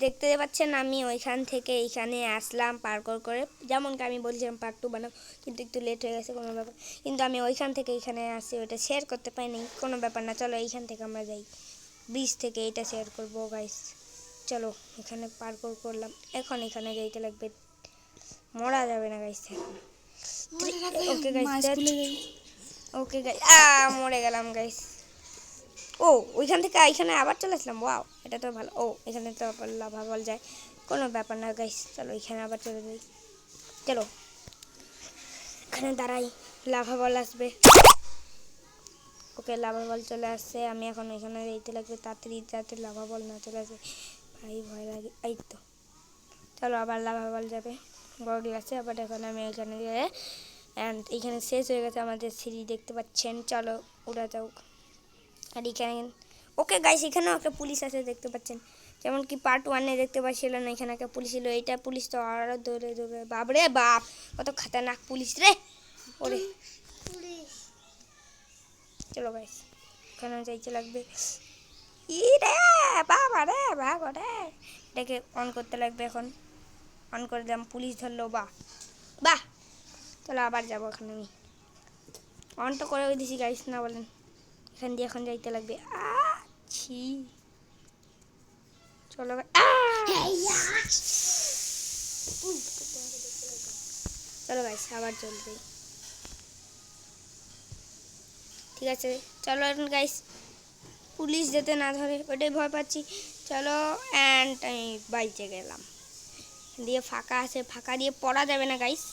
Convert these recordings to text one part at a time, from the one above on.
দেখতে পাচ্ছেন আমি ওইখান থেকে এইখানে আসলাম পার্কর করে, যেমন আমি বলছিলাম পার্ট 2 বানাবো, কিন্তু একটু লেট হয়ে গেছে, কোনো ব্যাপার। কিন্তু আমি ওইখান থেকে এইখানে আসি, ওইটা শেয়ার করতে পারিনি, কোনো ব্যাপার না। চলো এইখান থেকে আমরা যাই, ব্রিজ থেকে এটা শেয়ার করবো গাইস। চলো এখানে পার্কর করলাম, এখন এখানে যাইতে লাগবে, মরা যাবে না guys. Okay guys, okay guys, মরে গেলাম গাইস। ও ওইখান থেকে এখানে আবার চলে আসলাম, ওয়াও এটা তো ভালো। ও এখানে তো আবার লাভা বল যায়, কোনো ব্যাপার না গাইস। চলো এখানে আবার চলে যাই, চলো এখানে দাঁড়াই, লাভা বল আসবে। ওকে লাভা বল চলে আসছে, আমি এখন এখানে যেতে লাগবে তাড়াতাড়ি, যাতে লাভা বল না চলে আসে, ভাই ভয় লাগে। এই তো চলো আবার লাভা বল যাবে বড় গ্লাসে, আবার এখন আমি এখানে গিয়ে অ্যান্ড এখানে শেষ হয়ে গেছে আমাদের সিঁড়ি, দেখতে পাচ্ছেন। চলো উড়া যাও। আর এখানে ওকে গাইস, এখানেও একটা পুলিশ আছে দেখতে পাচ্ছেন, যেমন কি পার্ট 1-এ দেখতে পাচ্ছিলেন, এখানে একটা পুলিশ ছিল। এইটা পুলিশ তো আরো দৌড়ে দৌড়ে, বাপরে বাপ কত খতরনাক পুলিশ রে ওরে। চলো গাইস এখানে যাইতে লাগবে, ই রে বাবা রে ভাগো রে, এটাকে অন করতে লাগবে। এখন অন করে দিলাম, পুলিশ ধরলো, বাহ বাহ। চলো আবার যাবো, এখন আমি অন তো করে দিছি গাইস, না বলেন। এখান দিয়ে এখন যাইতে লাগবে, ছি। চলো চলো গাইস আবার চলবে, ঠিক আছে। চলো এখন গাইস, পুলিশ যেতে না ধরে ওটাই ভয় পাচ্ছি। চলো অ্যান্ড আমি বাইচে গেলাম, দিয়ে ফাঁকা আছে, ফাঁকা দিয়ে পড়া যাবে না গাইস,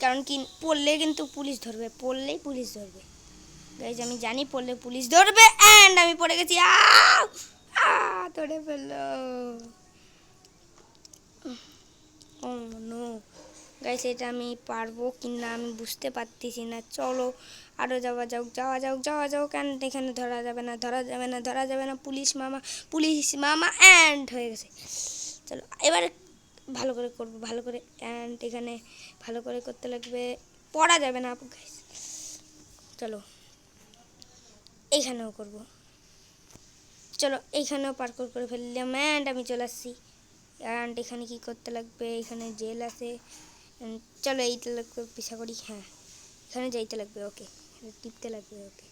কারণ কি পড়লে কিন্তু পুলিশ ধরবে, পড়লেই পুলিশ ধরবে গাইস, আমি জানি পড়লে পুলিশ ধরবে। অ্যান্ড আমি পড়ে গেছি, ধরে ফেললো। ও নো গাইস, এটা আমি পারবো কি না আমি বুঝতে পারতেছি না। চলো আরও যাওয়া যাক, যাওয়া যাক, যাওয়া যাক। কেন এখানে ধরা যাবে না, ধরা যাবে না, ধরা যাবে না, পুলিশ মামা, পুলিশ মামা। অ্যান্ড হয়ে গেছে। চলো এবার ভালো করে করবো, ভালো করে। অ্যান্ড এখানে ভালো করে করতে লাগবে, পড়া যাবে না গাইস। চলো এইখানেও করবো, চলো এইখানেও পার্কর করে ফেললাম। অ্যান্ড আমি চলে আসছি। অ্যান্ড এখানে কি করতে লাগবে, এখানে জেল আছে। চলো এইটা লাগবে, পিছা করি। হ্যাঁ এখানে যাইতে লাগবে, ওকে টিপতে লাগবে, ওকে।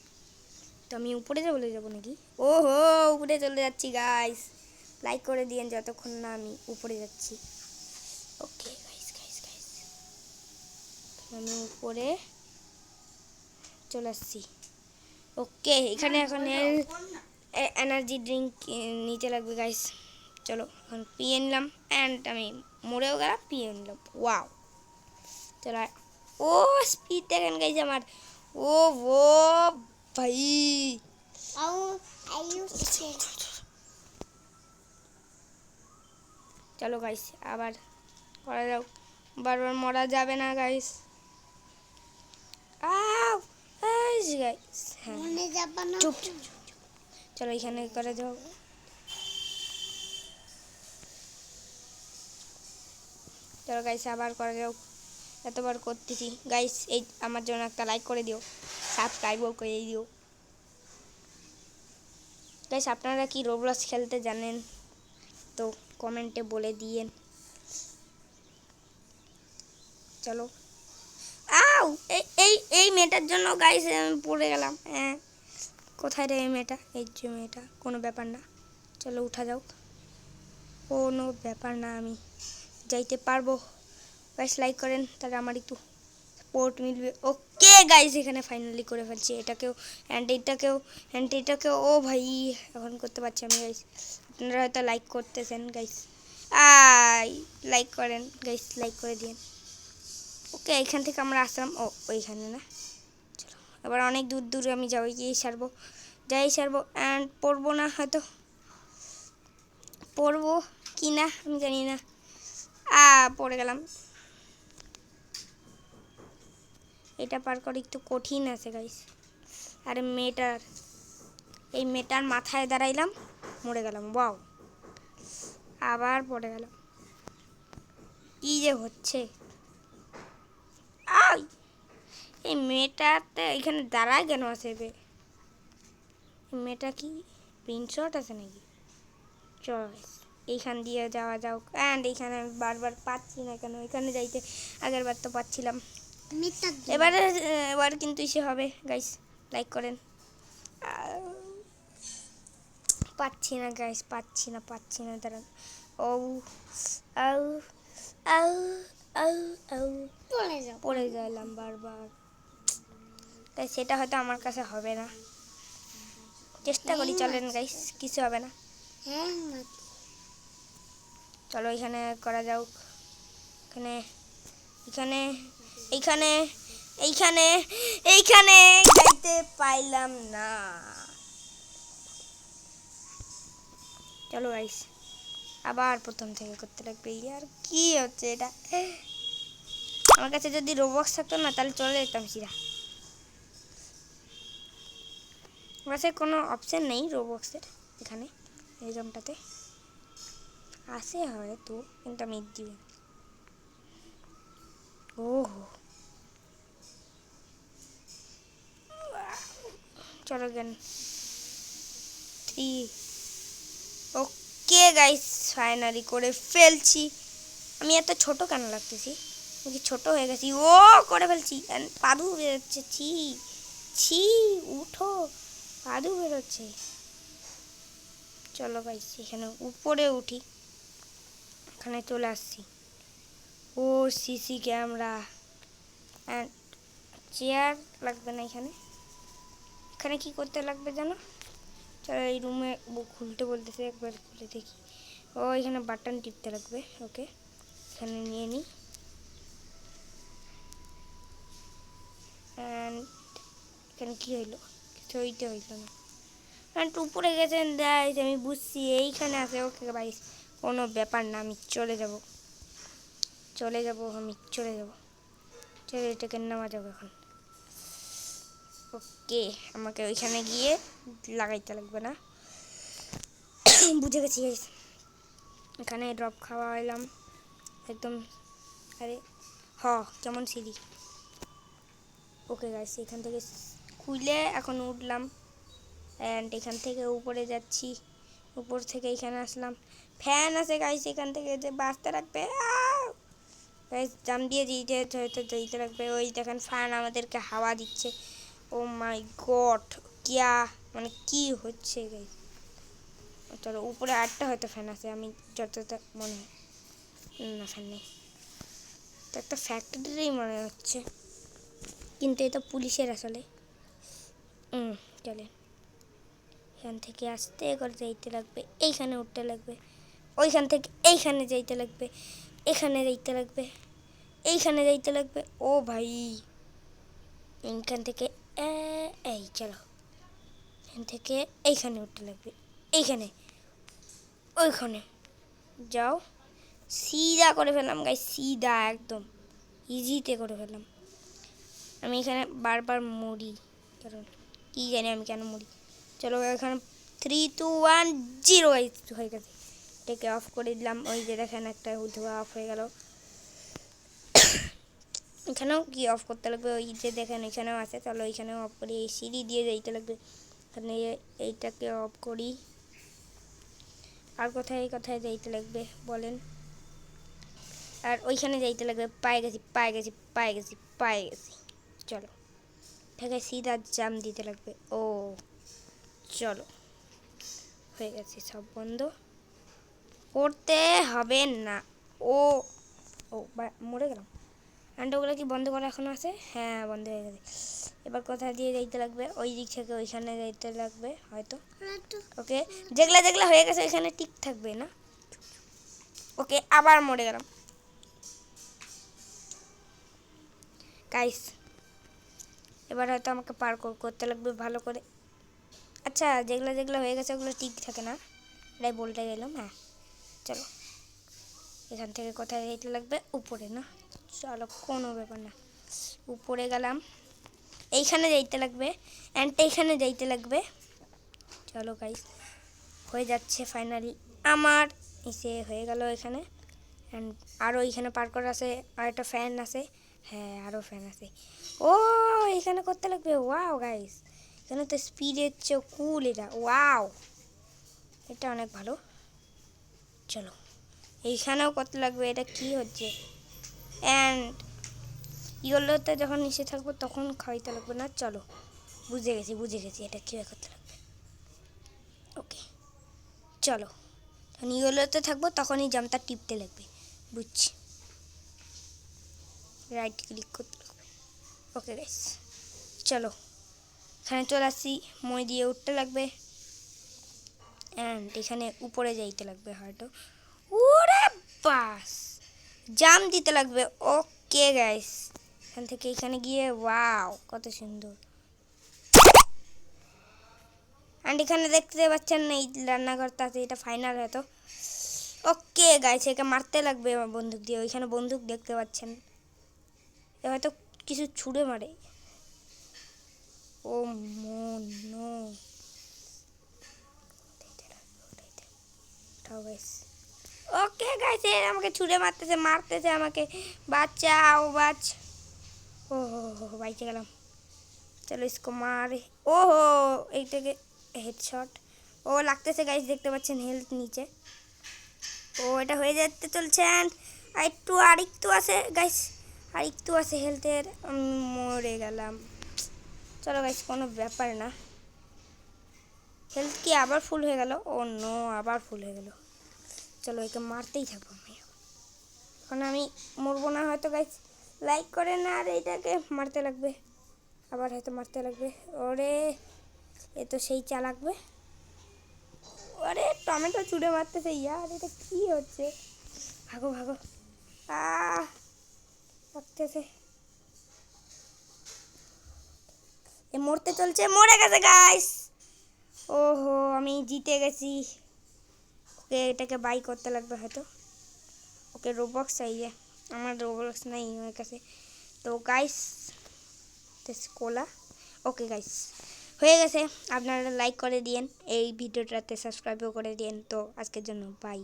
তো আমি উপরে চলে যাবো নাকি? ও হো, উপরে চলে যাচ্ছি গাইস, লাইক করে দিয়েন যতক্ষণ না আমি উপরে যাচ্ছি। ওকে গাইস গাইস গাইস, আমি উপরে চলে আসছি। ওকে এখানে এখন এনার্জি ড্রিঙ্ক নিতে লাগবে গাইস। চলো এখন পিয়ে নিলাম, অ্যান্ড আমি মরেও গেলাম, পিয়ে নিলাম, ওয়াও। চলো ও স্পিড দেখেন গাইস আমার, ও ও ভাই। চলো গাইস আবার করা যাও, বারবার মরা যাবে না গাইস। গাইস হ্যাঁ চুপ চুপ, চলো এখানে করে যাও। চলো গাইস আবার করা যাও, এতবার করতেছি গাইস। এই আমার জন্য একটা লাইক করে দিও, সাবস্ক্রাইবও করে দিও গাইস। আপনারা কি রোবলক্স খেলতে জানেন তো কমেন্টে বলে দিয়েন। চলো এই এই এই মেয়েটার জন্য গাইস আমি পড়ে গেলাম। হ্যাঁ কোথায় রে এই মেয়েটা, এই যে মেয়েটা, কোনো ব্যাপার না, চলো উঠা যাও, কোনো ব্যাপার না, আমি যাইতে পারবো গাইস। লাইক করেন তাহলে আমার একটু সাপোর্ট মিলবে। ওকে গাইস এখানে ফাইনালি করে ফেলছি এটাকেও, অ্যান্ড এটাকেও ও ভাই এখন করতে পারছি আমি গাইস। আপনারা হয়তো লাইক করতেছেন গাইস, লাইক করেন গাইস, লাইক করে দিন। ওকে এখান থেকে আমরা আসলাম, ও ওইখানে না, চলো এবার অনেক দূর দূর আমি যাই, সারবো অ্যান্ড পড়বো না, হয়তো পড়বো কি না আমি জানি না, পড়ে গেলাম। এটা পার করে একটু কঠিন আছে গাইস। আরে এই মেয়েটার মাথায় দাঁড়াইলাম, মরে গেলাম, ওয়াও। আবার পড়ে গেলাম, কি যে হচ্ছে। এই মেয়েটাতে এখানে দাঁড়ায় কেন আছে বে? মেয়েটা কি প্রিন্ট শট আছে নাকি? চল এইখান দিয়ে যাওয়া যাক। অ্যান্ড এইখানে আমি বারবার পাচ্ছি না কেন, এখানে যাইতে আগের বার তো পাচ্ছিলাম। এবার কিন্তু ইসে হবে গাইস, লাইক করেন। পাচ্ছি না গাইস, পাচ্ছি না দাঁড়ান। ও আউ আউ আউ আউ পড়ে গেলাম বারবার। তাই সেটা হয়তো আমার কাছে হবে না, চেষ্টা করি। চলেন গাইস, কিছু হবে না। চলো এখানে করা যাক। এখানে এখানে এইখানে এইখানে এইখানে যাইতে পাইলাম না। চলো গাইস, আবার প্রথম থেকে করতে লাগবে। ইয়ার কি হচ্ছে এটা? আমার কাছে যদি রোবক্স থাকতো না তাহলে চলে যেতাম সিধা। আমার কাছে কোনো অপশন নেই রোবক্সের এখানে, এই গেমটাতে আসে হয়তো, কিন্তু আমি দিব। ওহো, চলো গেন 3। ওকে গাইস, ফাইনালি করে ফেলছি। আমি এত ছোট কেন লাগতেছি? আমি কি ছোট হয়ে গেছি? ও করে ফেলছি। পাদু বেরোচ্ছে, ছি ছি, উঠো, পাদু বেরোচ্ছে। চলো গাইস, এখানে উপরে উঠি, এখানে চলে আসছি। ও সিসি ক্যামেরা অ্যান্ড চেয়ার লাগবে না এখানে। এখানে কি করতে লাগবে জানো? চলো এই রুমে খুলতে বলতেছে, একবার খুলে দেখি। ও এখানে বাটন টিপতে লাগবে। ওকে, এখানে নিয়ে নিই। অ্যান্ড এখানে কী হইলো? কিছু হইতে হইলো না। অ্যান্ড উপরে গেছেন গাইস, আমি বুঝছি এইখানে আছে। ওকে গাইস, কোনো ব্যাপার না, আমি চলে যাব। আমি চলে যাব। চলে এটাকে নামা যাবো এখন। ওকে, আমাকে ওইখানে গিয়ে লাগাইতে লাগবে না। বুঝে গেছি গাইস। এখানে ড্রপ খাওয়া এলাম একদম। আরে কেমন সিঁড়ি। ওকে গাইস, এখান থেকে খুলে এখন উঠলাম। অ্যান্ড এখান থেকে উপরে যাচ্ছি, উপর থেকে এখানে আসলাম। ফ্যান আছে গাইস, এখান থেকে যে বাঁচতে রাখবে গাইস, জাম দিয়ে যেতে লাগবে। ওই দেখেন ফ্যান আমাদেরকে হাওয়া দিচ্ছে। ও মাই গড, কিয়া মানে কি হচ্ছে গাইস? চলো উপরে আটটা হয়তো ফ্যান আছে, আমি যতটা মনে হয়। না, ফ্যান নেই। তো একটা ফ্যাক্টরি মনে হচ্ছে, কিন্তু এটা পুলিশের আসলে। চলে এখান থেকে আস্তে করে যাইতে লাগবে, এইখানে উঠতে লাগবে। ওইখান থেকে এইখানে যাইতে লাগবে, এখানে যাইতে লাগবে, এইখানে যাইতে লাগবে। ও ভাই, এইখান থেকে এই চলো, এখান থেকে এইখানে উঠতে লাগবে, এইখানে ওইখানে যাও। সিধা করে ফেললাম গাইস, সিধা একদম ইজিতে করে ফেললাম। আমি এখানে বারবার মরি, কারণ কি জানি আমি কেন মরি। চলো এখানে 3 2 1 0 গাইস হয়ে গেছে। এটাকে অফ করে দিলাম। ওই যে দেখেন একটা ধোয়া অফ হয়ে গেল। এখানেও কি অফ করতে লাগবে? ওই যে দেখেন এখানেও আছে। চলো এখানেও অফ করি, এই সিঁড়ি দিয়ে যাইতে লাগবে। এখানে এইটাকে অফ করি। আর কোথায় যাইতে লাগবে বলেন? আর ওইখানে যাইতে লাগবে। পায়ে গেছি। চলো থেকে সিধা জাম দিতে লাগবে। ও চলো, হয়ে গেছে, সব বন্ধ করতে হবে না। ও মরে গেলাম। অ্যান্ড ওগুলো কি বন্ধ করা এখনো আছে? হ্যাঁ, বন্ধ হয়ে গেছে। এবার কোথায় দিয়ে যাইতে লাগবে? ওই দিক থেকে ওইখানে যাইতে লাগবে হয়তো। ওকে, যেগুলা হয়ে গেছে ওইখানে টিক থাকবে না। ওকে, আবার মরে গেলাম গাইস। এবার হয়তো আমাকে পার করতে লাগবে ভালো করে। আচ্ছা, যেগুলো হয়ে গেছে ওগুলো টিক থাকে না, এটাই বলতে গেলাম। হ্যাঁ চলো, এখান থেকে কোথায় যাইতে লাগবে? উপরে না? চলো, কোনো ব্যাপার না, উপরে গেলাম। এইখানে যাইতে লাগবে, অ্যান্ড এইখানে যাইতে লাগবে। চলো গাইস, হয়ে যাচ্ছে ফাইনালি আমার। এসে হয়ে গেল এখানে। অ্যান্ড আরও এইখানে পার করা আছে, আর একটা ফ্যান আছে। হ্যাঁ, আরও ফ্যান আছে। ও এখানে করতে লাগবে। ওয়াও গাইস, এখানে তো স্পিডের চেয়েও কুল এটা। ওয়াও, এটা অনেক ভালো। চলো এইখানেও কত লাগবে, এটা কি হচ্ছে? অ্যান্ড ইয়েলোতে যখন নিচে থাকবো তখন খাইতে লাগবে না। চলো বুঝে গেছি এটা কীভাবে করতে লাগবে। ওকে চলো, যখন ইয়েলোতে থাকবো তখনই জাম্পটা টিপতে লাগবে। বুঝছি, রাইট ক্লিক করতে লাগবে। ওকে গাইস চলো এখানে চলে আসছি, মই দিয়ে উঠতে লাগবে অ্যান্ড এখানে উপরে যাইতে লাগবে হয়তো। ওরে বাস, জাম্প দিতে লাগবে। ওকে গাইস এখান থেকে এখানে গিয়ে ওয়াও কত সুন্দর। অ্যান্ড এখানে দেখতে পাচ্ছেন এই রান্নাঘরটা আছে, এটা ফাইনাল হয়তো। ওকে গাইস একে মারতে লাগবে আমার বন্দুক দিয়ে, ওইখানে বন্দুক দেখতে পাচ্ছেন, এ হয়তো কিছু ছুঁড়ে মারে। ও নো, ওকে গাইস আমাকে ছুঁড়ে মারতেছে আমাকে, বাঁচাও ও হো বাইচে গেলাম। চলো इसको मारे। ওহো এই থেকে হেডশট। ও লাগতেছে গাইস, দেখতে পাচ্ছেন হেলথ নিচে। ও এটা হয়ে যেতে চলছে অ্যান্ড আরেকটু আছে গাইস, আরেকটু আছে হেলথের, মরে গেলাম। চলো গাইস কোনো ব্যাপার না, হেলথ কি আবার ফুল হয়ে গেল? ও নো, আবার ফুল হয়ে গেল। চলো একে মারতেই থাকবো আমি, এখন আমি মরবো না হয়তো গাইস। লাইক করে না, আর এইটাকে মারতে লাগবে, আবার হয়তো মারতে লাগবে। ওরে এ তো সেই চালাকবে। আরে টমেটো ছুঁড়ে মারতেছে ইয়ার, এটা কি হচ্ছে? ভাগো লাগতেছে। এ মরতে চলছে, মরে গেছে গাইস। ওহো আমি জিতে গেছি। ওকে এটাকে বাই করতে লাগবে হয়তো। ওকে রোবক্স চাইয়ে, আমার রোবক্স নাই আমার কাছে। তো গাইস কোলা, ওকে গাইস হয়ে গেছে। আপনারা লাইক করে দিয়েন, এই ভিডিওটাতে সাবস্ক্রাইবও করে দিয়েন। তো আজকের জন্য বাই।